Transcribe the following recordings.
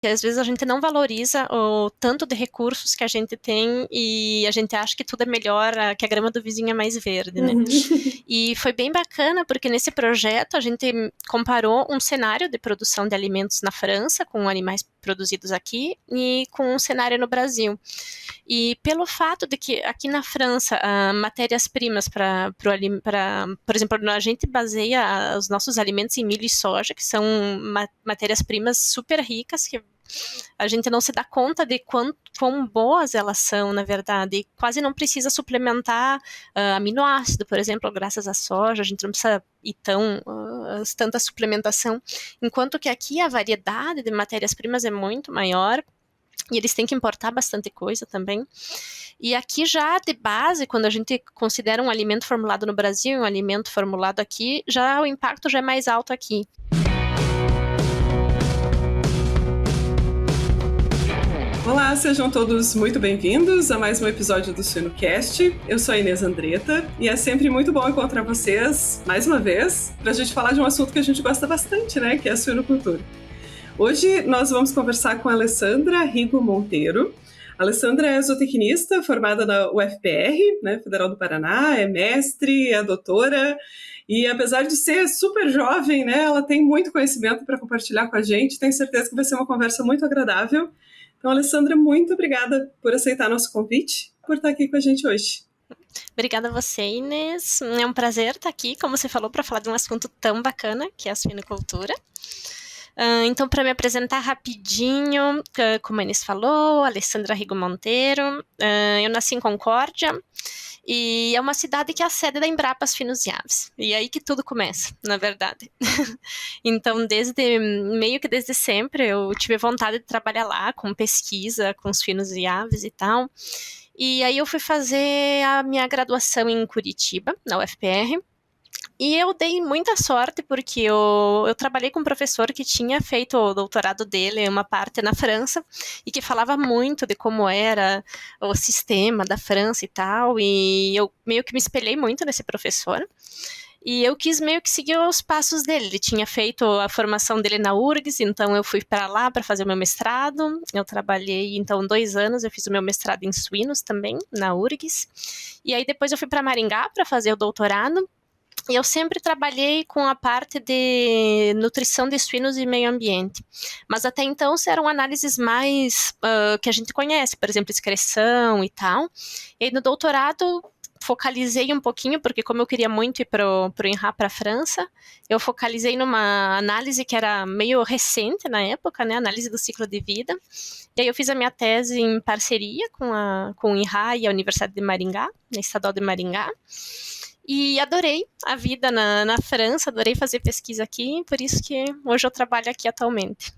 que às vezes a gente não valoriza o tanto de recursos que a gente tem e a gente acha que tudo é melhor, que a grama do vizinho é mais verde, né? E foi bem bacana, porque nesse projeto a gente comparou um cenário de produção de alimentos na França, com animais produzidos aqui, e com um cenário no Brasil. E pelo fato de que aqui na França, matérias-primas por exemplo, a gente baseia os nossos alimentos em milho e soja, que são matérias-primas super ricas, que a gente não se dá conta de quão boas elas são, na verdade. E quase não precisa suplementar aminoácido, por exemplo, graças à soja, a gente não precisa ir tanta suplementação. Enquanto que aqui a variedade de matérias-primas é muito maior, e eles têm que importar bastante coisa também. E aqui já de base, quando a gente considera um alimento formulado no Brasil e um alimento formulado aqui, já o impacto já é mais alto aqui. Olá, sejam todos muito bem-vindos a mais um episódio do Suinocast. Eu sou a Inês Andretta e é sempre muito bom encontrar vocês, mais uma vez, para a gente falar de um assunto que a gente gosta bastante, né, que é a suinocultura. Hoje nós vamos conversar com a Alessandra Rigo Monteiro. A Alessandra é zootecnista formada na UFPR, né, Federal do Paraná, é mestre, é doutora. E apesar de ser super jovem, né, ela tem muito conhecimento para compartilhar com a gente. Tenho certeza que vai ser uma conversa muito agradável. Então, Alessandra, muito obrigada por aceitar nosso convite, por estar aqui com a gente hoje. Obrigada a você, Inês. É um prazer estar aqui, como você falou, para falar de um assunto tão bacana, que é a suinocultura. Então, para me apresentar rapidinho, como a Inês falou, Alessandra Rigo Monteiro, eu nasci em Concórdia, e é uma cidade que é a sede da Embrapas Finos e Aves. E é aí que tudo começa, na verdade. Então, meio que desde sempre, eu tive vontade de trabalhar lá, com pesquisa, com os finos e aves e tal. E aí eu fui fazer a minha graduação em Curitiba, na UFPR. E eu dei muita sorte, porque eu trabalhei com um professor que tinha feito o doutorado dele, uma parte na França, e que falava muito de como era o sistema da França e tal, e eu meio que me espelhei muito nesse professor. E eu quis meio que seguir os passos dele. Ele tinha feito a formação dele na URGS, então eu fui para lá para fazer o meu mestrado. Eu trabalhei, então, 2 anos, eu fiz o meu mestrado em suínos também, na URGS. E aí depois eu fui para Maringá para fazer o doutorado. E eu sempre trabalhei com a parte de nutrição de suínos e meio ambiente. Mas até então eram análises mais que a gente conhece, por exemplo, excreção e tal. E aí no doutorado focalizei um pouquinho, porque como eu queria muito ir pro INRA para a França, eu focalizei numa análise que era meio recente na época, né, análise do ciclo de vida. E aí eu fiz a minha tese em parceria com o INRA e a Universidade de Maringá, na Estadual de Maringá. E adorei a vida na França, adorei fazer pesquisa aqui, por isso que hoje eu trabalho aqui atualmente.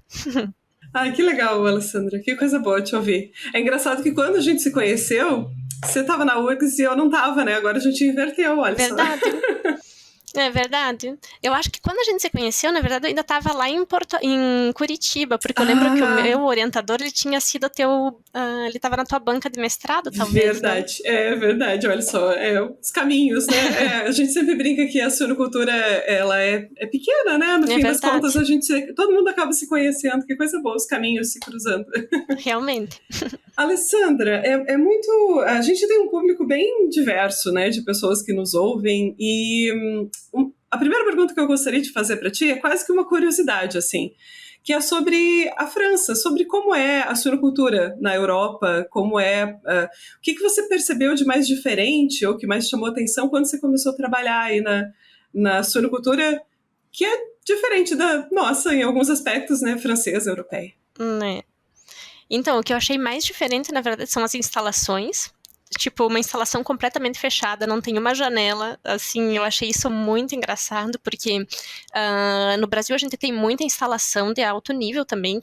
Que legal, Alessandra, que coisa boa te ouvir. É engraçado que quando a gente se conheceu, você estava na URGS e eu não estava, né? Agora a gente inverteu, olha Verdade. só. É verdade. Eu acho que quando a gente se conheceu, na verdade, eu ainda estava lá em Curitiba, porque eu lembro que o meu orientador, ele tinha sido ele estava na tua banca de mestrado, talvez, Verdade, é verdade, olha só, os caminhos, né? A gente sempre brinca que a suinocultura, ela é pequena, né? No fim das contas, todo mundo acaba se conhecendo, que coisa boa, os caminhos se cruzando. Realmente. Alessandra, é muito. A gente tem um público bem diverso, né, de pessoas que nos ouvem, e a primeira pergunta que eu gostaria de fazer para ti é quase que uma curiosidade, assim, que é sobre a França, sobre como é a suinocultura na Europa, como o que você percebeu de mais diferente ou que mais chamou atenção quando você começou a trabalhar aí na suinocultura, que é diferente da nossa em alguns aspectos, né, francesa, europeia. É. Então, o que eu achei mais diferente, na verdade, são as instalações. Tipo, uma instalação completamente fechada, não tem uma janela, assim, eu achei isso muito engraçado, porque no Brasil a gente tem muita instalação de alto nível também,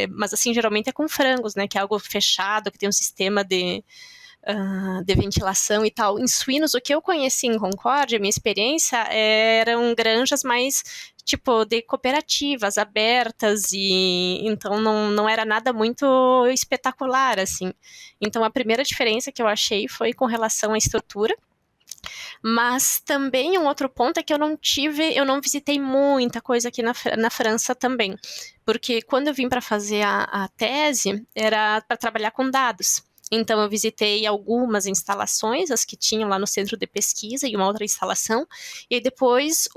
mas assim, geralmente é com frangos, né, que é algo fechado, que tem um sistema de ventilação e tal. Em suínos, o que eu conheci em Concórdia, minha experiência, eram granjas mais tipo de cooperativas abertas, e então não era nada muito espetacular, assim. Então a primeira diferença que eu achei foi com relação à estrutura. Mas também um outro ponto é que eu não visitei muita coisa aqui na França também, porque quando eu vim para fazer a tese, era para trabalhar com dados. Então, eu visitei algumas instalações, as que tinham lá no centro de pesquisa e uma outra instalação. E aí depois,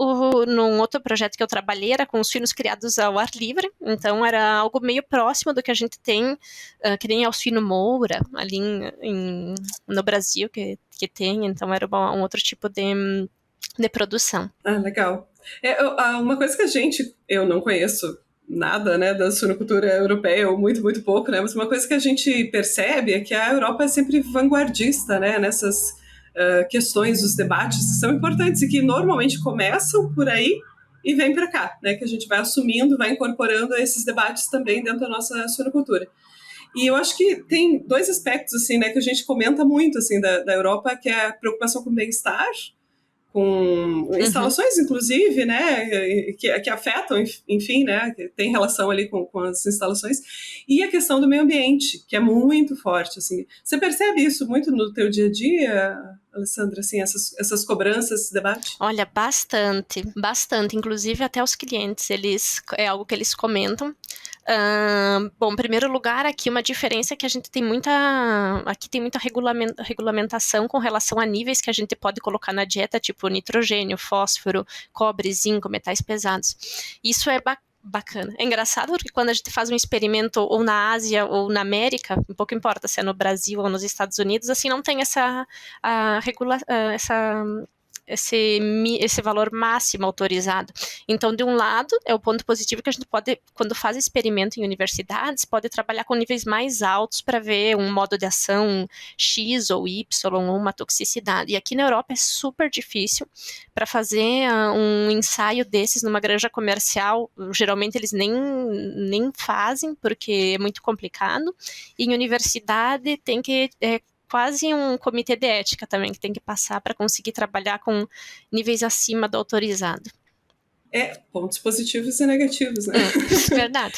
num outro projeto que eu trabalhei, era com os suínos criados ao ar livre. Então, era algo meio próximo do que a gente tem, que nem ao suíno Moura, ali no Brasil, que tem. Então, era um outro tipo de produção. Ah, legal. Uma coisa que eu não conheço nada, né, da suinocultura europeia, ou muito, muito pouco, né, mas uma coisa que a gente percebe é que a Europa é sempre vanguardista, né, nessas questões, os debates que são importantes e que normalmente começam por aí e vêm para cá, né, que a gente vai assumindo, vai incorporando esses debates também dentro da nossa suinocultura. E eu acho que tem dois aspectos, assim, né, que a gente comenta muito, assim, da Europa, que é a preocupação com o bem-estar, com instalações, inclusive, né, que afetam, enfim, né, que tem relação ali com as instalações, e a questão do meio ambiente, que é muito forte, assim. Você percebe isso muito no teu dia a dia, Alessandra, assim, essas cobranças, esse debate? Olha, bastante, bastante. Inclusive, até os clientes, é algo que eles comentam. Bom, em primeiro lugar, aqui uma diferença é que aqui tem muita regulamentação com relação a níveis que a gente pode colocar na dieta, tipo nitrogênio, fósforo, cobre, zinco, metais pesados. Isso é bacana. É engraçado porque quando a gente faz um experimento ou na Ásia ou na América, um pouco importa se é no Brasil ou nos Estados Unidos, assim, não tem esse valor máximo autorizado. Então, de um lado, é o ponto positivo que a gente pode, quando faz experimento em universidades, pode trabalhar com níveis mais altos para ver um modo de ação X ou Y ou uma toxicidade. E aqui na Europa é super difícil para fazer um ensaio desses numa granja comercial. Geralmente eles nem fazem, porque é muito complicado. E em universidade tem que quase um comitê de ética também que tem que passar para conseguir trabalhar com níveis acima do autorizado. Pontos positivos e negativos, né? Verdade.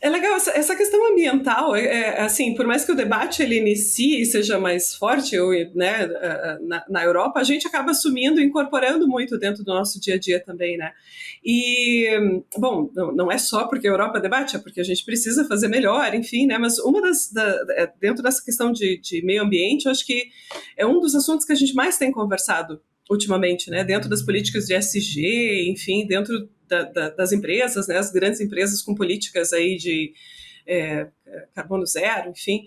É legal, essa questão ambiental, assim, por mais que o debate ele inicie e seja mais forte, né, na Europa, a gente acaba assumindo e incorporando muito dentro do nosso dia a dia também, né? E, bom, não é só porque a Europa debate, é porque a gente precisa fazer melhor, enfim, né? Mas dentro dessa questão de meio ambiente, eu acho que é um dos assuntos que a gente mais tem conversado ultimamente, né? Dentro das políticas de ESG, enfim, dentro das empresas, né, as grandes empresas com políticas aí de carbono zero, enfim.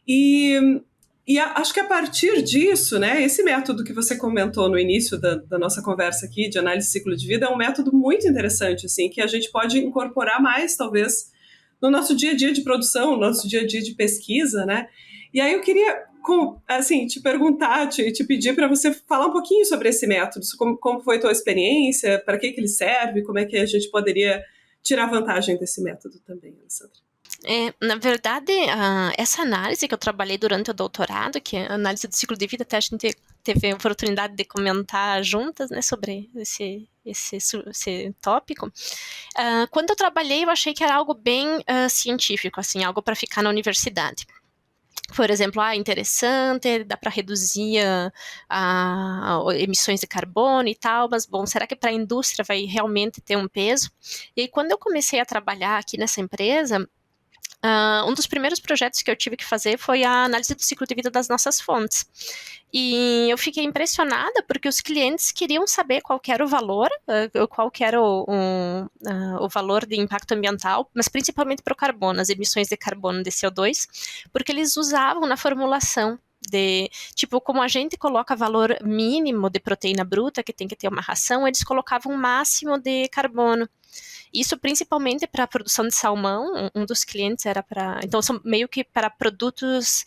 E acho que a partir disso, né, esse método que você comentou no início da nossa conversa aqui, de análise de ciclo de vida, é um método muito interessante, assim, que a gente pode incorporar mais, talvez, no nosso dia a dia de produção, no nosso dia a dia de pesquisa, né? E aí eu queria, assim, te perguntar, te pedir para você falar um pouquinho sobre esse método, como foi a tua experiência, para que ele serve, como é que a gente poderia tirar vantagem desse método também, Alessandra. Na verdade, essa análise que eu trabalhei durante o doutorado, que é a análise do ciclo de vida, até a gente teve a oportunidade de comentar juntas, né, sobre esse tópico. Quando eu trabalhei, eu achei que era algo bem científico, assim, algo para ficar na universidade. Por exemplo, interessante, dá para reduzir emissões de carbono e tal, mas, bom, será que para a indústria vai realmente ter um peso? E aí, quando eu comecei a trabalhar aqui nessa empresa, um dos primeiros projetos que eu tive que fazer foi a análise do ciclo de vida das nossas fontes. E eu fiquei impressionada porque os clientes queriam saber qual que era o valor, qual que era o valor de impacto ambiental, mas principalmente para o carbono, as emissões de carbono, de CO2, porque eles usavam na formulação tipo, como a gente coloca valor mínimo de proteína bruta, que tem que ter uma ração, eles colocavam um máximo de carbono. Isso principalmente para a produção de salmão, um dos clientes era então são meio que para produtos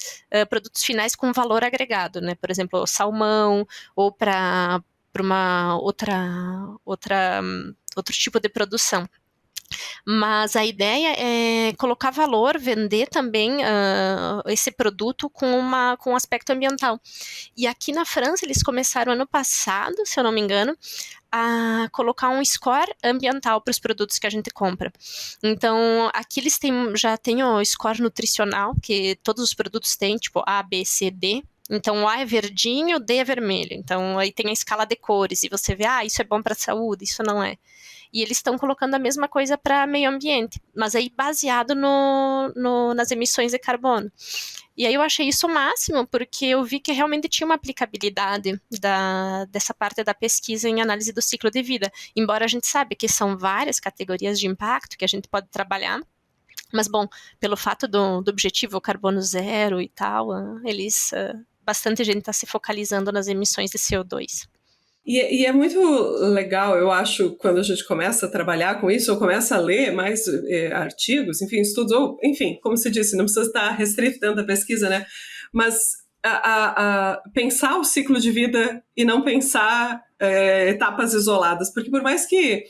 finais com valor agregado, né? Por exemplo, salmão, ou para uma outro tipo de produção. Mas a ideia é colocar valor, vender também esse produto com um aspecto ambiental. E aqui na França, eles começaram ano passado, se eu não me engano, a colocar um score ambiental para os produtos que a gente compra. Então, aqui eles já têm o score nutricional, que todos os produtos têm, tipo A, B, C, D. Então, o A é verdinho, o D é vermelho. Então, aí tem a escala de cores, e você vê, isso é bom para a saúde, isso não é. E eles estão colocando a mesma coisa para meio ambiente, mas aí baseado nas emissões de carbono. E aí eu achei isso o máximo, porque eu vi que realmente tinha uma aplicabilidade dessa parte da pesquisa em análise do ciclo de vida. Embora a gente saiba que são várias categorias de impacto que a gente pode trabalhar, mas, bom, pelo fato do objetivo carbono zero e tal, bastante gente está se focalizando nas emissões de CO2. E é muito legal, eu acho, quando a gente começa a trabalhar com isso, ou começa a ler mais artigos, enfim, estudos, ou, enfim, como se disse, não precisa estar restrito dentro da pesquisa, né? Mas pensar o ciclo de vida e não pensar etapas isoladas, porque por mais que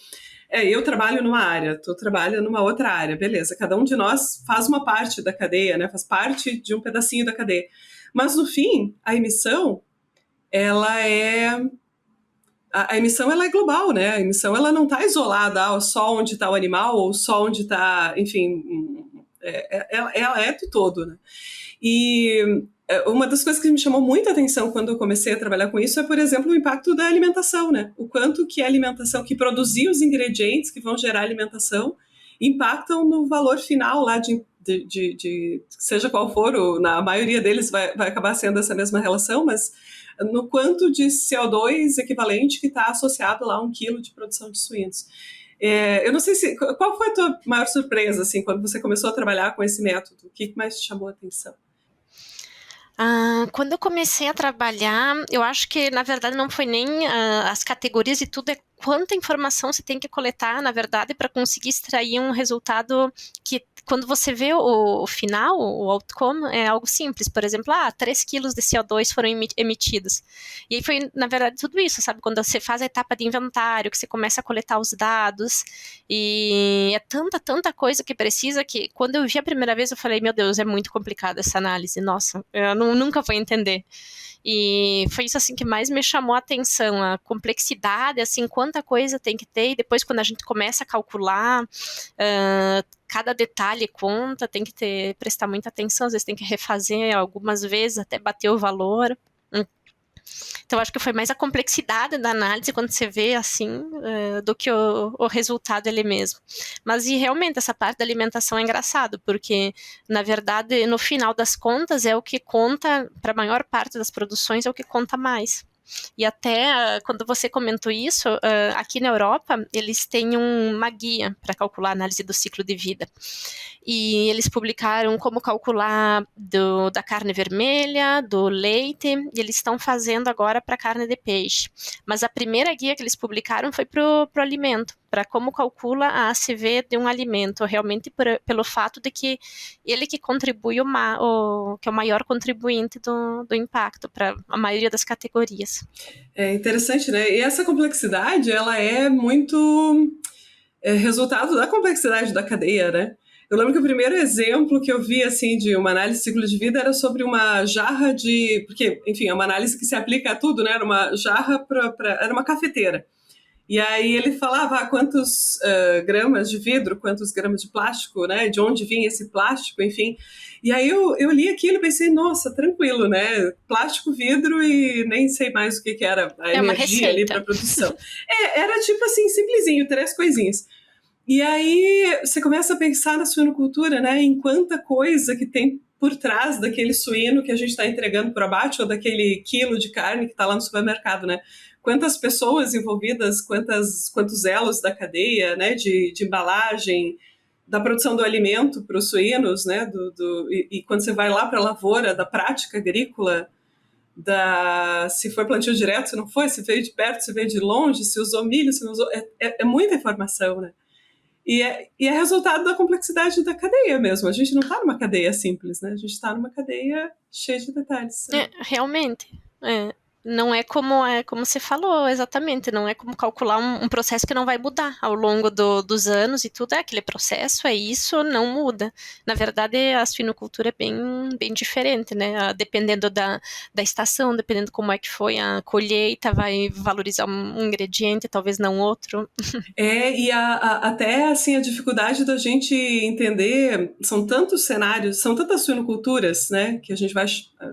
eu trabalho numa área, tu trabalha numa outra área, beleza, cada um de nós faz uma parte da cadeia, né? Faz parte de um pedacinho da cadeia. Mas, no fim, a emissão, ela é... A emissão ela é global, né? A emissão ela não está isolada só onde está o animal ou só onde está, enfim, ela é do todo, né? E uma das coisas que me chamou muita atenção quando eu comecei a trabalhar com isso é, por exemplo, o impacto da alimentação, né? O quanto que a alimentação, que produzir os ingredientes que vão gerar alimentação, impactam no valor final lá de seja qual for, na maioria deles vai acabar sendo essa mesma relação, mas no quanto de CO2 equivalente que está associado lá a 1 quilo de produção de suínos. Eu não sei qual foi a tua maior surpresa, assim, quando você começou a trabalhar com esse método? O que mais te chamou a atenção? Quando eu comecei a trabalhar, eu acho que, na verdade, não foi nem as categorias e tudo, é quanta informação você tem que coletar, na verdade, para conseguir extrair um resultado que, quando você vê o final, o outcome, é algo simples. Por exemplo, 3 quilos de CO2 foram emitidos. E aí foi, na verdade, tudo isso, sabe? Quando você faz a etapa de inventário, que você começa a coletar os dados, e é tanta coisa que precisa, que quando eu vi a primeira vez, eu falei, meu Deus, é muito complicada essa análise, nossa, eu nunca vou entender. E foi isso, assim, que mais me chamou a atenção, a complexidade, assim, quanta coisa tem que ter, e depois quando a gente começa a calcular, cada detalhe conta, tem que prestar muita atenção, às vezes tem que refazer algumas vezes até bater o valor. Então, acho que foi mais a complexidade da análise quando você vê assim, do que o resultado ele mesmo. Mas, e realmente, essa parte da alimentação é engraçado, porque, na verdade, no final das contas, é o que conta, para a maior parte das produções, é o que conta mais. E até, quando você comentou isso, aqui na Europa, eles têm uma guia para calcular a análise do ciclo de vida. E eles publicaram como calcular da carne vermelha, do leite, e eles estão fazendo agora para carne de peixe. Mas a primeira guia que eles publicaram foi para o alimento, para como calcula a ACV de um alimento, realmente pelo fato de que ele que contribui, que é o maior contribuinte do impacto para a maioria das categorias. É interessante, né? E essa complexidade, ela é muito resultado da complexidade da cadeia, né? Eu lembro que o primeiro exemplo que eu vi, assim, de uma análise de ciclo de vida era sobre uma jarra porque, enfim, é uma análise que se aplica a tudo, né? Era uma jarra era uma cafeteira. E aí ele falava quantos gramas de vidro, quantos gramas de plástico, né? De onde vinha esse plástico, enfim. E aí eu li aquilo e pensei, nossa, tranquilo, né? Plástico, vidro e nem sei mais o que era a energia ali para produção. Era tipo assim, simplesinho, 3 coisinhas. E aí você começa a pensar na suinocultura, né? Em quanta coisa que tem por trás daquele suíno que a gente está entregando para abate ou daquele quilo de carne que está lá no supermercado, né? Quantas pessoas envolvidas, quantos elos da cadeia, né? De embalagem, da produção do alimento para os suínos, né? E quando você vai lá para a lavoura, da prática agrícola, se foi plantio direto, se não foi, se veio de perto, se veio de longe, se usou milho, se não usou, é muita informação, né? E é resultado da complexidade da cadeia mesmo. A gente não está numa cadeia simples, né? A gente está numa cadeia cheia de detalhes. Realmente. Não é como você falou, exatamente, não é como calcular um processo que não vai mudar ao longo dos anos e tudo, aquele processo, é isso, não muda. Na verdade, a suinocultura é bem diferente, né? Dependendo da estação, dependendo como é que foi a colheita, vai valorizar um ingrediente, talvez não outro. E até assim a dificuldade da gente entender, são tantos cenários, são tantas suinoculturas, né, que a gente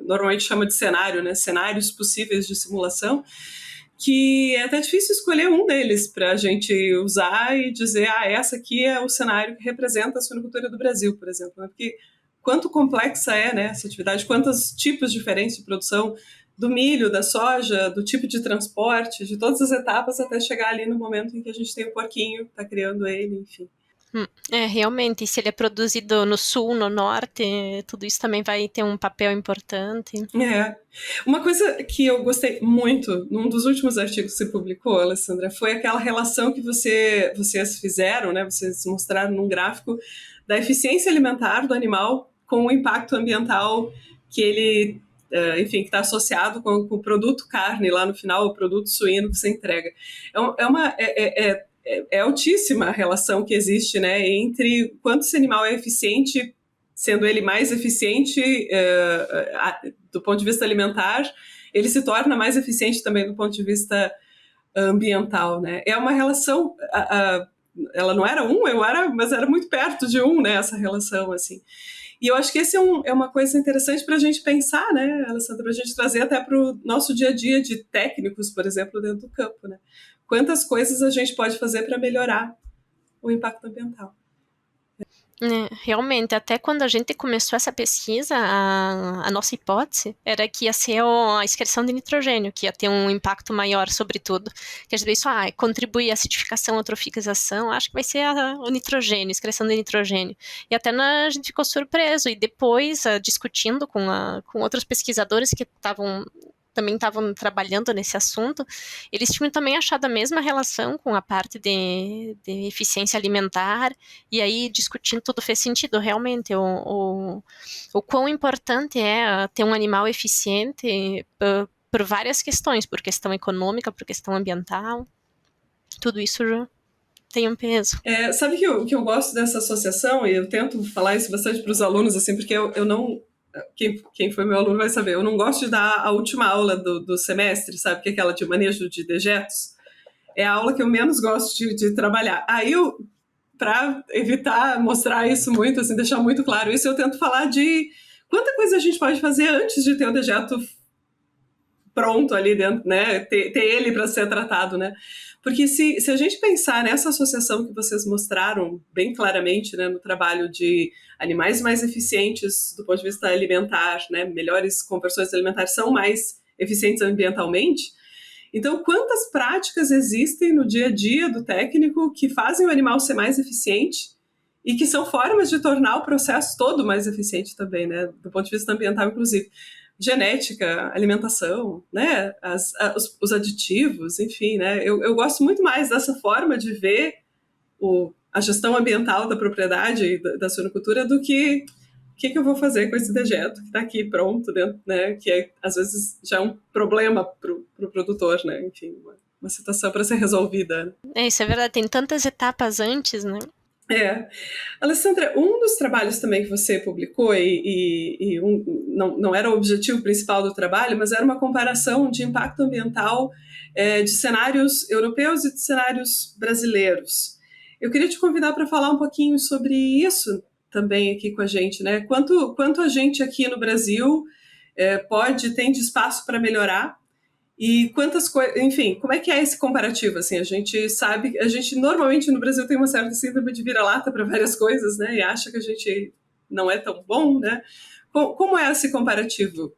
normalmente chama de cenário, né, cenários possíveis de simulação, que é até difícil escolher um deles para a gente usar e dizer, essa aqui é o cenário que representa a suinocultura do Brasil, por exemplo, né? Porque quanto complexa é, né, essa atividade, quantos tipos diferentes de produção do milho, da soja, do tipo de transporte, de todas as etapas até chegar ali no momento em que a gente tem o porquinho, está criando ele, enfim. Realmente, se ele é produzido no sul, no norte, tudo isso também vai ter um papel importante. Uma coisa que eu gostei muito num dos últimos artigos que você publicou, Alessandra, foi aquela relação que vocês fizeram, né? Vocês mostraram num gráfico da eficiência alimentar do animal com o impacto ambiental que ele, enfim, que está associado com o produto carne lá no final, o produto suíno que você entrega. É altíssima a relação que existe, né, entre quanto esse animal é eficiente, sendo ele mais eficiente do ponto de vista alimentar, ele se torna mais eficiente também do ponto de vista ambiental, né? É uma relação, ela não era mas era muito perto de né, essa relação, assim. E eu acho que esse é uma coisa interessante para a gente pensar, né, Alessandra, para a gente trazer até para o nosso dia a dia de técnicos, por exemplo, dentro do campo, né? Quantas coisas a gente pode fazer para melhorar o impacto ambiental. Realmente, até quando a gente começou essa pesquisa, a nossa hipótese era que ia ser a excreção de nitrogênio, que ia ter um impacto maior sobre tudo. Que a gente isso, contribui a acidificação, a eutrofização, acho que vai ser o nitrogênio, excreção de nitrogênio. E até a gente ficou surpreso, e depois, discutindo com outros pesquisadores que também estavam trabalhando nesse assunto, eles tinham também achado a mesma relação com a parte de eficiência alimentar, e aí discutindo tudo fez sentido, realmente, o quão importante é ter um animal eficiente por várias questões, por questão econômica, por questão ambiental, tudo isso já tem um peso. Sabe que eu gosto dessa associação, e eu tento falar isso bastante para os alunos, assim, porque eu não... Quem foi meu aluno vai saber, eu não gosto de dar a última aula do semestre, sabe, que é aquela de manejo de dejetos, é a aula que eu menos gosto de trabalhar. Aí para evitar mostrar isso muito, assim, deixar muito claro isso, eu tento falar de quanta coisa a gente pode fazer antes de ter o dejeto pronto ali dentro, né, ter ele para ser tratado, né. Porque se a gente pensar nessa associação que vocês mostraram bem claramente, né, no trabalho de animais mais eficientes do ponto de vista alimentar, né, melhores conversões alimentares são mais eficientes ambientalmente, então quantas práticas existem no dia a dia do técnico que fazem o animal ser mais eficiente e que são formas de tornar o processo todo mais eficiente também, né, do ponto de vista ambiental, inclusive. Genética, alimentação, né, os aditivos, enfim, né, eu gosto muito mais dessa forma de ver a gestão ambiental da propriedade da suinocultura do que o que eu vou fazer com esse dejeto que está aqui pronto dentro, né, que às vezes já é um problema para o produtor, né, enfim, uma situação para ser resolvida. Isso é verdade, tem tantas etapas antes, né? Alessandra, um dos trabalhos também que você publicou, não era o objetivo principal do trabalho, mas era uma comparação de impacto ambiental de cenários europeus e de cenários brasileiros. Eu queria te convidar para falar um pouquinho sobre isso também aqui com a gente, né? Quanto a gente aqui no Brasil tem de espaço para melhorar, e quantas coisas, enfim, como é que é esse comparativo? Assim, a gente normalmente no Brasil tem uma certa síndrome de vira-lata para várias coisas, né? E acha que a gente não é tão bom, né? Como é esse comparativo?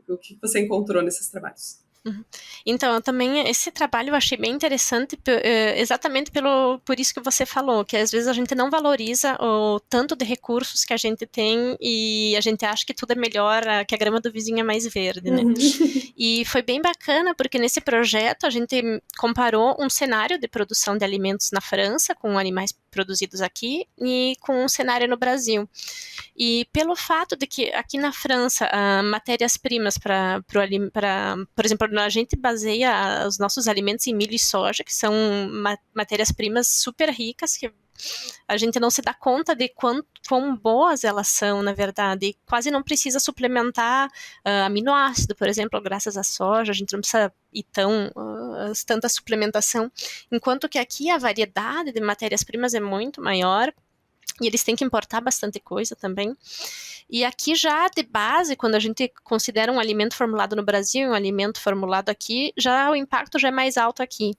O que você encontrou nesses trabalhos? Então, também esse trabalho eu achei bem interessante exatamente por isso que você falou, que às vezes a gente não valoriza o tanto de recursos que a gente tem e a gente acha que tudo é melhor, que a grama do vizinho é mais verde, né? E foi bem bacana, porque nesse projeto a gente comparou um cenário de produção de alimentos na França, com animais produzidos aqui, e com um cenário no Brasil. E pelo fato de que aqui na França, matérias-primas por exemplo, A gente baseia os nossos alimentos em milho e soja, que são matérias-primas super ricas, que a gente não se dá conta de quão boas elas são, na verdade. E quase não precisa suplementar aminoácido, por exemplo, graças à soja. A gente não precisa ir tanta suplementação. Enquanto que aqui a variedade de matérias-primas é muito maior. E eles têm que importar bastante coisa também. E aqui já de base, quando a gente considera um alimento formulado no Brasil e um alimento formulado aqui, já o impacto já é mais alto aqui.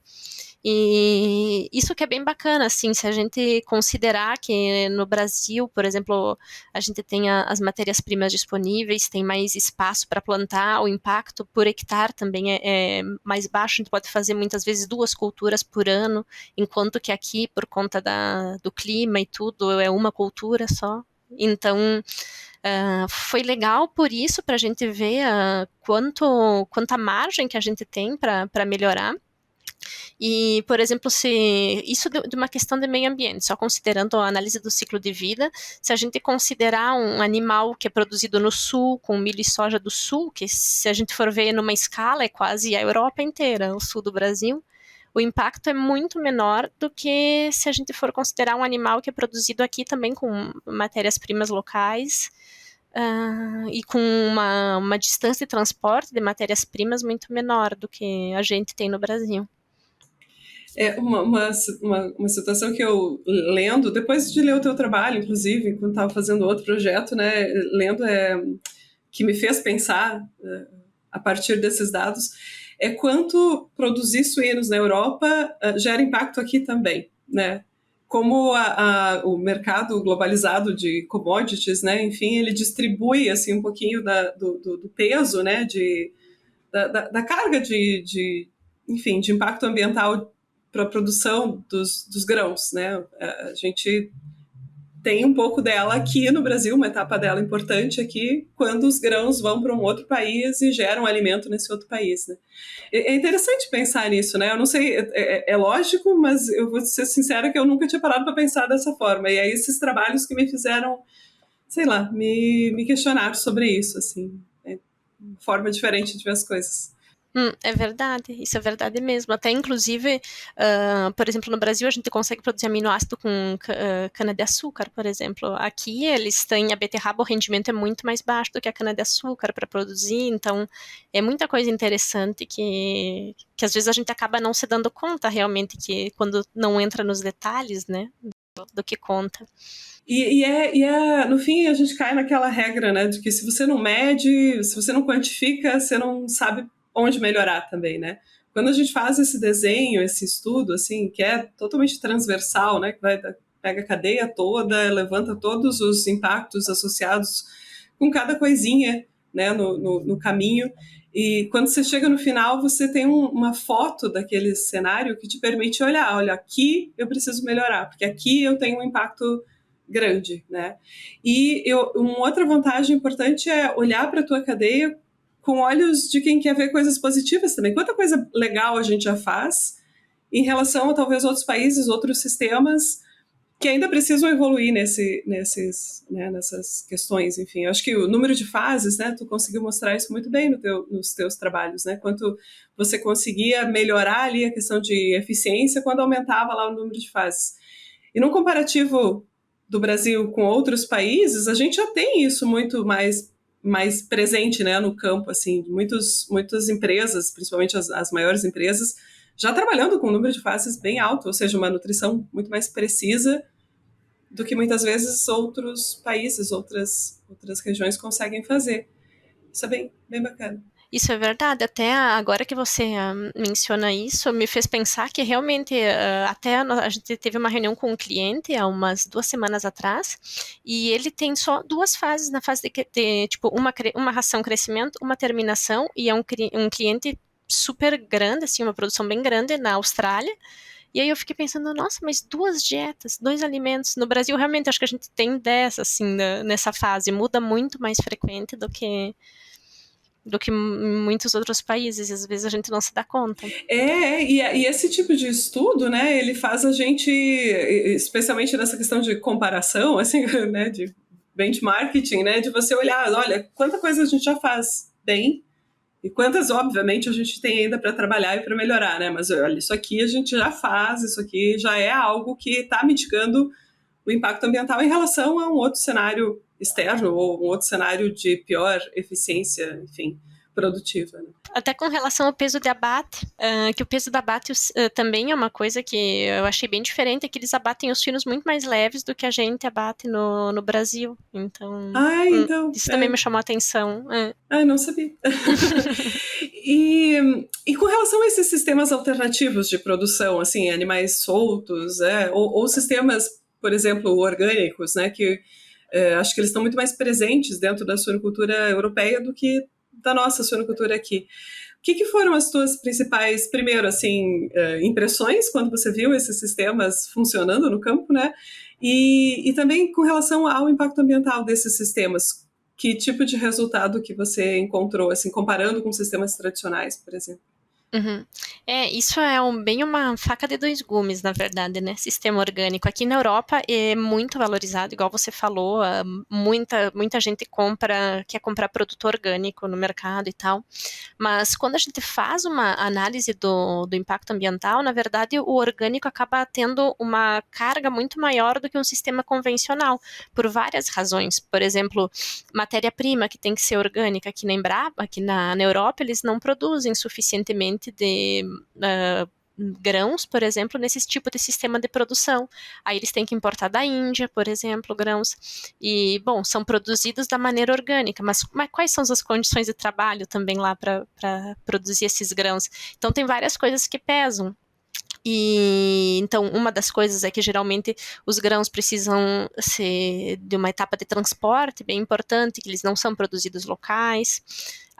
E isso que é bem bacana, assim, se a gente considerar que no Brasil, por exemplo, a gente tem as matérias-primas disponíveis, tem mais espaço para plantar, o impacto por hectare também é mais baixo, a gente pode fazer muitas vezes 2 culturas por ano, enquanto que aqui, por conta do clima e tudo, é uma cultura só. Então, foi legal por isso, para a gente ver quanta margem que a gente tem para melhorar. E, por exemplo, se isso de uma questão de meio ambiente, só considerando a análise do ciclo de vida, se a gente considerar um animal que é produzido no sul, com milho e soja do sul, que se a gente for ver numa escala é quase a Europa inteira, o sul do Brasil, o impacto é muito menor do que se a gente for considerar um animal que é produzido aqui também com matérias-primas locais, e com uma distância de transporte de matérias-primas muito menor do que a gente tem no Brasil. É uma situação que eu lendo, depois de ler o teu trabalho, inclusive, quando estava fazendo outro projeto, né, lendo, que me fez pensar a partir desses dados, é quanto produzir suínos na Europa gera impacto aqui também, né? Como o mercado globalizado de commodities, né, enfim, ele distribui assim um pouquinho do peso, né, da carga enfim, de impacto ambiental para a produção dos grãos, né? A gente tem um pouco dela aqui no Brasil, uma etapa dela importante aqui, quando os grãos vão para um outro país e geram alimento nesse outro país, né? É interessante pensar nisso, né? Eu não sei, é lógico, mas eu vou ser sincera que eu nunca tinha parado para pensar dessa forma. E aí esses trabalhos que me fizeram, sei lá, me questionar sobre isso, assim, uma forma diferente de ver as coisas. É verdade, isso é verdade mesmo. Até, inclusive, por exemplo, no Brasil a gente consegue produzir aminoácido com cana-de-açúcar, por exemplo. Aqui eles têm a beterraba, o rendimento é muito mais baixo do que a cana-de-açúcar para produzir, então é muita coisa interessante que às vezes a gente acaba não se dando conta realmente, que quando não entra nos detalhes, né, do que conta. No fim, a gente cai naquela regra, né, de que se você não mede, se você não quantifica, você não sabe onde melhorar também, né? Quando a gente faz esse desenho, esse estudo, assim, que é totalmente transversal, né, que pega a cadeia toda, levanta todos os impactos associados com cada coisinha, né, no caminho, e quando você chega no final, você tem uma foto daquele cenário que te permite olhar, olha, aqui eu preciso melhorar, porque aqui eu tenho um impacto grande, né? E uma outra vantagem importante é olhar para a tua cadeia com olhos de quem quer ver coisas positivas também. Quanta coisa legal a gente já faz em relação a talvez outros países, outros sistemas que ainda precisam evoluir nessas questões. Enfim, eu acho que o número de fases, né? Tu conseguiu mostrar isso muito bem nos teus trabalhos, né? Quanto você conseguia melhorar ali a questão de eficiência quando aumentava lá o número de fases. E num comparativo do Brasil com outros países, a gente já tem isso muito mais presente, né, no campo, assim, muitas empresas, principalmente as maiores empresas, já trabalhando com um número de fases bem alto, ou seja, uma nutrição muito mais precisa do que muitas vezes outros países, outras regiões conseguem fazer. Isso é bem bacana. Isso é verdade, até agora que você menciona isso, me fez pensar que realmente, até a gente teve uma reunião com um cliente há umas 2 semanas atrás, e ele tem só 2 fases, na fase de tipo, uma ração crescimento, uma terminação, e é um cliente super grande, assim, uma produção bem grande na Austrália. E aí eu fiquei pensando, nossa, mas 2 dietas, 2 alimentos. No Brasil, realmente, acho que a gente tem 10, assim, nessa fase, muda muito mais frequente do que em muitos outros países, e às vezes a gente não se dá conta. E esse tipo de estudo, né, ele faz a gente, especialmente nessa questão de comparação, assim, né, de benchmarking, né, de você olhar, olha, quanta coisa a gente já faz bem E quantas, obviamente, a gente tem ainda para trabalhar e para melhorar, né? Mas olha, isso aqui a gente já faz, isso aqui já é algo que está mitigando o impacto ambiental em relação a um outro cenário externo ou um outro cenário de pior eficiência, enfim, produtiva. Né? Até com relação ao peso de abate, que o peso de abate também é uma coisa que eu achei bem diferente, é que eles abatem os suínos muito mais leves do que a gente abate no Brasil. Então, então isso também me chamou a atenção. Não sabia. e com relação a esses sistemas alternativos de produção, assim, animais soltos, ou sistemas, por exemplo, orgânicos, né, que acho que eles estão muito mais presentes dentro da suinocultura europeia do que da nossa suinocultura aqui. O que foram as tuas principais, primeiro, assim, impressões quando você viu esses sistemas funcionando no campo, né? E também com relação ao impacto ambiental desses sistemas. Que tipo de resultado que você encontrou, assim, comparando com sistemas tradicionais, por exemplo? Uhum. Isso é bem uma faca de dois gumes, na verdade, né? Sistema orgânico. Aqui na Europa é muito valorizado, igual você falou, muita gente quer comprar produto orgânico no mercado e tal. Mas quando a gente faz uma análise do impacto ambiental, na verdade, o orgânico acaba tendo uma carga muito maior do que um sistema convencional, por várias razões. Por exemplo, matéria-prima que tem que ser orgânica. Aqui na Embrapa, aqui na Europa, eles não produzem suficientemente de grãos, por exemplo, nesse tipo de sistema de produção. Aí eles têm que importar da Índia, por exemplo, grãos. E, bom, são produzidos da maneira orgânica, mas quais são as condições de trabalho também lá para produzir esses grãos? Então, tem várias coisas que pesam. E então uma das coisas é que geralmente os grãos precisam ser de uma etapa de transporte bem importante, que eles não são produzidos locais.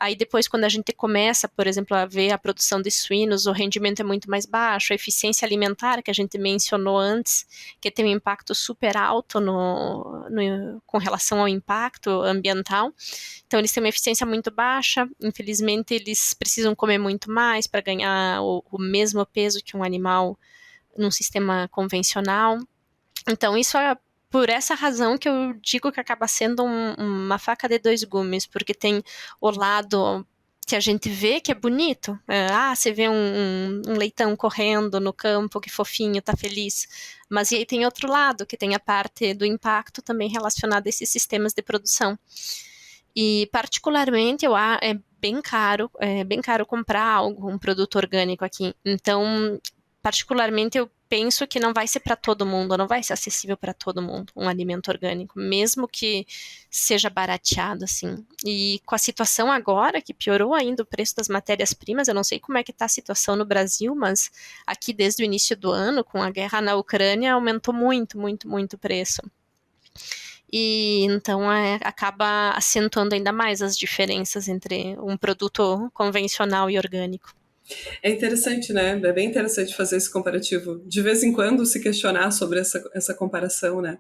Aí depois, quando a gente começa, por exemplo, a ver a produção de suínos, o rendimento é muito mais baixo, a eficiência alimentar, que a gente mencionou antes, que tem um impacto super alto com relação ao impacto ambiental. Então, eles têm uma eficiência muito baixa, infelizmente, eles precisam comer muito mais para ganhar o mesmo peso que um animal num sistema convencional. Então, isso é por essa razão que eu digo que acaba sendo uma faca de dois gumes, porque tem o lado que a gente vê que é bonito. Você vê um leitão correndo no campo, que fofinho, tá feliz. Mas e aí tem outro lado, que tem a parte do impacto também relacionada a esses sistemas de produção. E particularmente é bem caro comprar um produto orgânico aqui. Então, particularmente eu penso que não vai ser para todo mundo, não vai ser acessível para todo mundo um alimento orgânico, mesmo que seja barateado, assim. E com a situação agora, que piorou ainda o preço das matérias-primas, eu não sei como é que está a situação no Brasil, mas aqui desde o início do ano, com a guerra na Ucrânia, aumentou muito, muito, muito o preço. E então acaba acentuando ainda mais as diferenças entre um produto convencional e orgânico. É interessante, né? É bem interessante fazer esse comparativo. De vez em quando se questionar sobre essa comparação, né?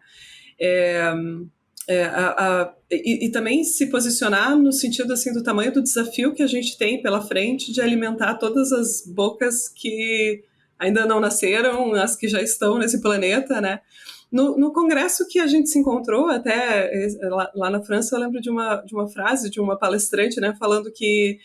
E também se posicionar no sentido assim do tamanho do desafio que a gente tem pela frente de alimentar todas as bocas que ainda não nasceram, as que já estão nesse planeta, né? No congresso que a gente se encontrou, até lá na França, eu lembro de uma frase de uma palestrante, né, falando que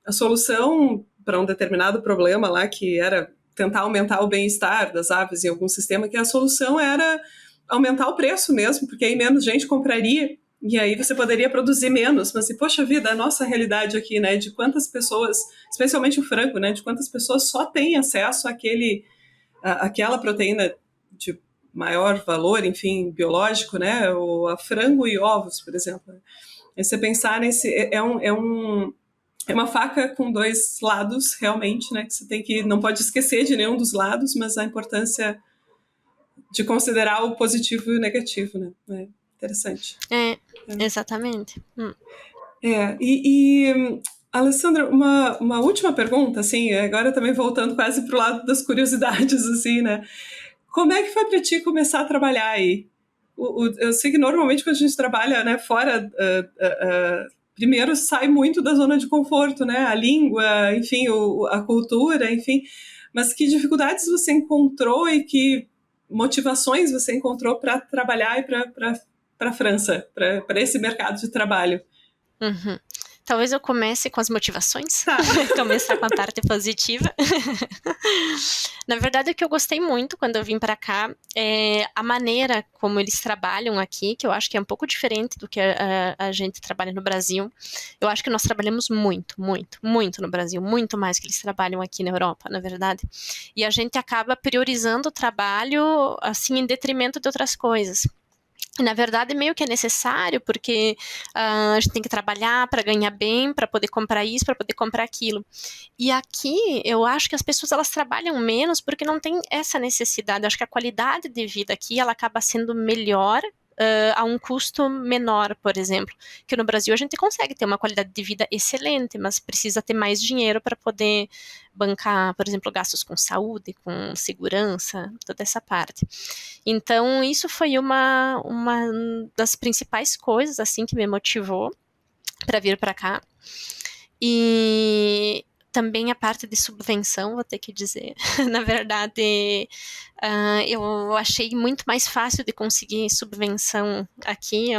a solução para um determinado problema lá, que era tentar aumentar o bem-estar das aves em algum sistema, que a solução era aumentar o preço mesmo, porque aí menos gente compraria, e aí você poderia produzir menos. Mas, poxa vida, a nossa realidade aqui, né, de quantas pessoas, especialmente o frango, né, de quantas pessoas só têm acesso àquela proteína de maior valor, enfim, biológico, né, ou a frango e ovos, por exemplo. E você pensar nesse... É uma faca com dois lados, realmente, né? Que você não pode esquecer de nenhum dos lados, mas a importância de considerar o positivo e o negativo, né? É interessante. Exatamente. Alessandra, uma última pergunta, assim, agora também voltando quase para o lado das curiosidades, assim, né? Como é que foi para ti começar a trabalhar aí? Eu sei que normalmente quando a gente trabalha, né, fora... primeiro sai muito da zona de conforto, né? A língua, enfim, a cultura, enfim. Mas que dificuldades você encontrou e que motivações você encontrou para trabalhar e para a França, para esse mercado de trabalho? Uhum. Talvez eu comece com as motivações, Tá. começar com a parte positiva. Na verdade, o que eu gostei muito quando eu vim para cá é a maneira como eles trabalham aqui, que eu acho que é um pouco diferente do que a gente trabalha no Brasil. Eu acho que nós trabalhamos muito, muito, muito no Brasil, muito mais que eles trabalham aqui na Europa, na verdade. E a gente acaba priorizando o trabalho, assim, em detrimento de outras coisas. Na verdade, meio que é necessário, porque a gente tem que trabalhar para ganhar bem, para poder comprar isso, para poder comprar aquilo. E aqui, eu acho que as pessoas elas trabalham menos porque não tem essa necessidade. Eu acho que a qualidade de vida aqui ela acaba sendo melhor a um custo menor, por exemplo. Que no Brasil a gente consegue ter uma qualidade de vida excelente, mas precisa ter mais dinheiro para poder bancar, por exemplo, gastos com saúde, com segurança, toda essa parte. Então, isso foi uma das principais coisas, assim, que me motivou para vir para cá. E também a parte de subvenção, vou ter que dizer. Na verdade, eu achei muito mais fácil de conseguir subvenção aqui,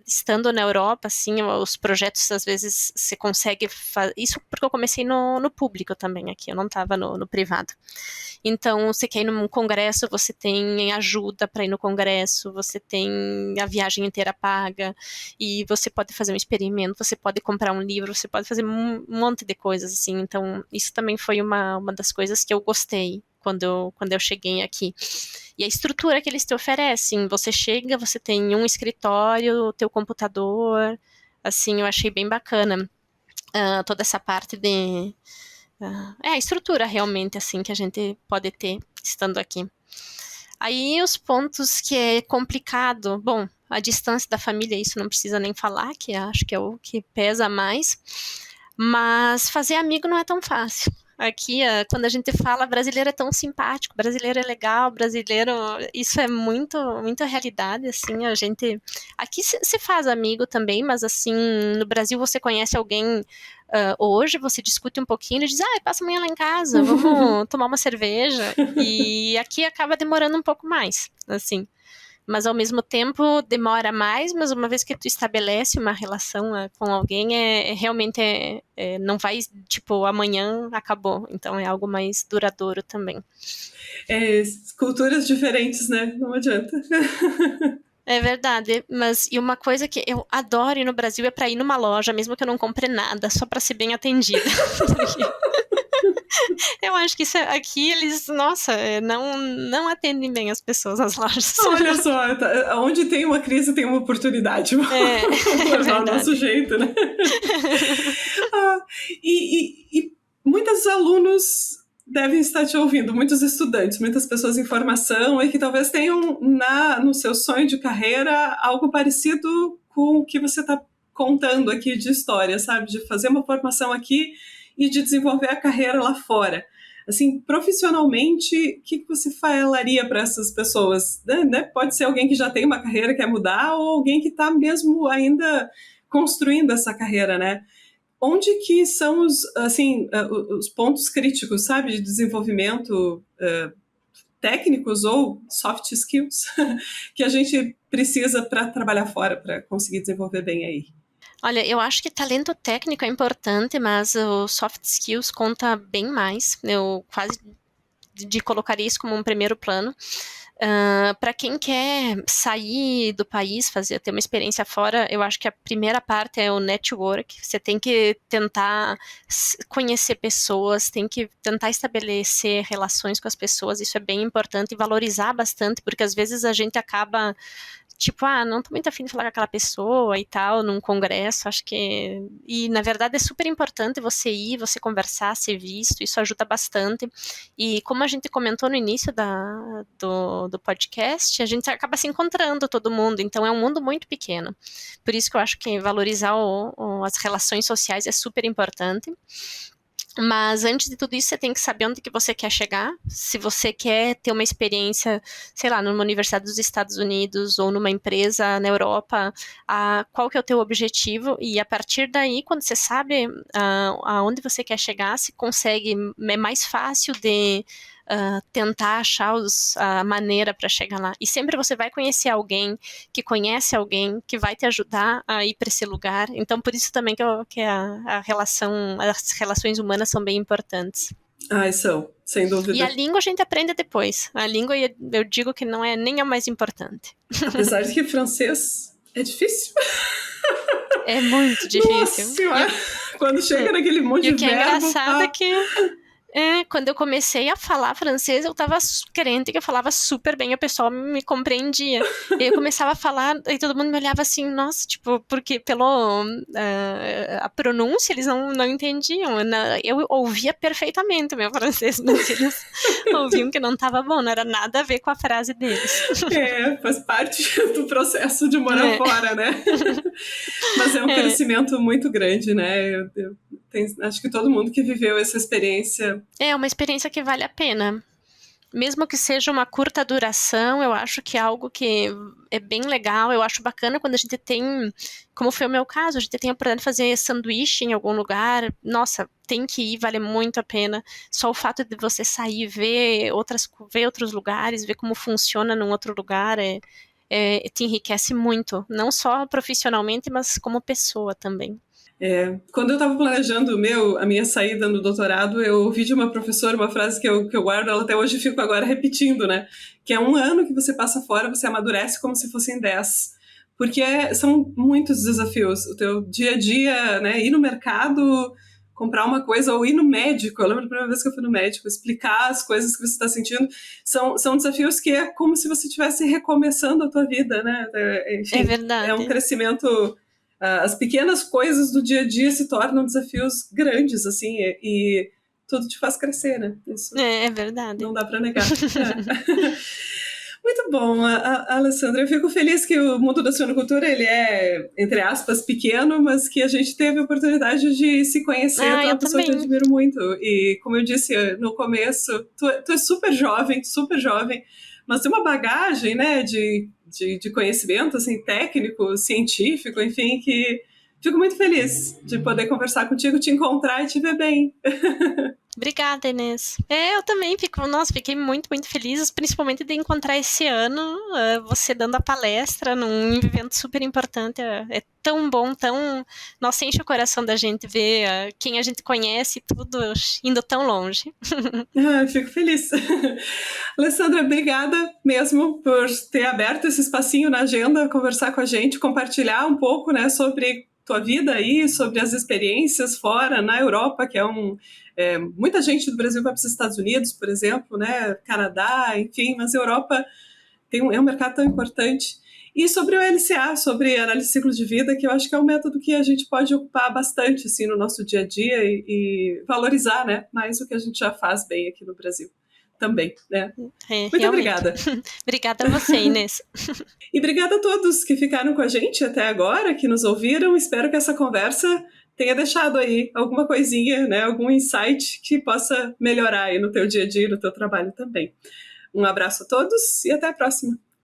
estando na Europa, assim, os projetos, às vezes, você consegue fazer, isso porque eu comecei no público também aqui, eu não estava no privado. Então, você quer ir num congresso, você tem ajuda para ir no congresso, você tem a viagem inteira paga, e você pode fazer um experimento, você pode comprar um livro, você pode fazer um monte de coisas, assim. Então, isso também foi uma das coisas que eu gostei quando eu cheguei aqui. E a estrutura que eles te oferecem, você chega, você tem um escritório, o teu computador, assim, eu achei bem bacana toda essa parte de... a estrutura realmente, assim, que a gente pode ter estando aqui. Aí os pontos que é complicado, bom, a distância da família, isso não precisa nem falar, que acho que é o que pesa mais, mas fazer amigo não é tão fácil. Aqui, quando a gente fala, brasileiro é tão simpático, brasileiro é legal, brasileiro, isso é muito, muita realidade, assim, a gente, aqui se faz amigo também, mas assim, no Brasil você conhece alguém hoje, você discute um pouquinho e diz, passa amanhã lá em casa, vamos tomar uma cerveja, e aqui acaba demorando um pouco mais, assim. Mas ao mesmo tempo demora mais, mas uma vez que tu estabelece uma relação com alguém, realmente não vai, tipo, amanhã acabou. Então é algo mais duradouro também. Culturas diferentes, né? Não adianta. É verdade, mas e uma coisa que eu adoro ir no Brasil é para ir numa loja, mesmo que eu não compre nada, só para ser bem atendida. Eu acho que aqui eles, nossa, não atendem bem as pessoas nas lojas. Olha só, onde tem uma crise tem uma oportunidade. Vamos levar o nosso jeito, né? E muitos alunos devem estar te ouvindo, muitos estudantes, muitas pessoas em formação e que talvez tenham no seu sonho de carreira algo parecido com o que você está contando aqui de história, sabe? De fazer uma formação aqui e de desenvolver a carreira lá fora. Assim, profissionalmente, o que você falaria para essas pessoas? Né? Pode ser alguém que já tem uma carreira, quer mudar, ou alguém que está mesmo ainda construindo essa carreira, né? Onde que são os pontos críticos, sabe, de desenvolvimento técnicos ou soft skills que a gente precisa para trabalhar fora, para conseguir desenvolver bem aí? Olha, eu acho que talento técnico é importante, mas o soft skills conta bem mais. Eu quase colocaria isso como um primeiro plano. Para quem quer sair do país, ter uma experiência fora, eu acho que a primeira parte é o network. Você tem que tentar conhecer pessoas, tem que tentar estabelecer relações com as pessoas. Isso é bem importante e valorizar bastante, porque às vezes a gente acaba tipo, não tô muito afim de falar com aquela pessoa e tal, num congresso, acho que... E, na verdade, é super importante você ir, você conversar, ser visto, isso ajuda bastante. E como a gente comentou no início do podcast, a gente acaba se encontrando todo mundo, então é um mundo muito pequeno. Por isso que eu acho que valorizar as relações sociais é super importante. Mas antes de tudo isso, você tem que saber onde que você quer chegar. Se você quer ter uma experiência, sei lá, numa universidade dos Estados Unidos ou numa empresa na Europa, qual que é o teu objetivo? E a partir daí, quando você sabe aonde você quer chegar, se consegue, é mais fácil de tentar achar a maneira para chegar lá. E sempre você vai conhecer alguém que conhece alguém que vai te ajudar a ir para esse lugar. Então, por isso também que as relações humanas são bem importantes. São, sem dúvida. E a língua a gente aprende depois. A língua, eu digo que não é nem a mais importante. Apesar de que francês é difícil. É muito difícil. Nossa, quando chega naquele monte de verbo... E o que é engraçado é que... quando eu comecei a falar francês, eu tava crente que eu falava super bem, o pessoal me compreendia. E aí eu começava a falar, e todo mundo me olhava assim, nossa, tipo, porque a pronúncia eles não entendiam. Eu ouvia perfeitamente o meu francês, mas eles ouviam que não tava bom, não era nada a ver com a frase deles. Faz parte do processo de morar fora, né? Mas é um crescimento muito grande, né? Acho que todo mundo que viveu essa experiência... É uma experiência que vale a pena. Mesmo que seja uma curta duração, eu acho que é algo que é bem legal. Eu acho bacana quando a gente tem, como foi o meu caso, a gente tem a oportunidade de fazer sanduíche em algum lugar. Nossa, tem que ir, vale muito a pena. Só o fato de você sair, ver outros lugares, ver como funciona num outro lugar, te enriquece muito. Não só profissionalmente, mas como pessoa também. Quando eu estava planejando a minha saída no doutorado, eu ouvi de uma professora uma frase que eu guardo, ela até hoje fico agora repetindo, né? Que é 1 ano que você passa fora, você amadurece como se fossem 10. Porque são muitos desafios. O teu dia a dia, né? Ir no mercado, comprar uma coisa, ou ir no médico. Eu lembro da primeira vez que eu fui no médico, explicar as coisas que você está sentindo. São desafios que é como se você estivesse recomeçando a tua vida, né? Enfim, é verdade. É um crescimento... As pequenas coisas do dia a dia se tornam desafios grandes, assim, e tudo te faz crescer, né? Isso é verdade. Não dá para negar. Muito bom, Alessandra. Eu fico feliz que o mundo da suinocultura, ele é, entre aspas, pequeno, mas que a gente teve a oportunidade de se conhecer. Tu é uma pessoa que eu admiro muito. E, como eu disse no começo, tu é super jovem, mas tem uma bagagem, né, de conhecimento, assim, técnico, científico, enfim, que fico muito feliz de poder conversar contigo, te encontrar e te ver bem. Obrigada, Inês. Eu também fiquei muito, muito feliz, principalmente de encontrar esse ano você dando a palestra num evento super importante. É tão bom, nossa, enche o coração da gente ver quem a gente conhece, tudo indo tão longe. Fico feliz. Alessandra, obrigada mesmo por ter aberto esse espacinho na agenda, conversar com a gente, compartilhar um pouco, né, sobre tua vida aí, sobre as experiências fora, na Europa, que muita gente do Brasil vai para os Estados Unidos, por exemplo, né, Canadá, enfim, mas a Europa é um mercado tão importante. E sobre o LCA, sobre análise de ciclo de vida, que eu acho que é um método que a gente pode ocupar bastante assim, no nosso dia a dia e valorizar, né, mais o que a gente já faz bem aqui no Brasil também, né? Muito realmente. obrigada. Obrigada a você, Inês. E obrigada a todos que ficaram com a gente até agora, que nos ouviram. Espero que essa conversa tenha deixado aí alguma coisinha, né, algum insight que possa melhorar aí no teu dia a dia e no teu trabalho também. Um abraço a todos e até a próxima.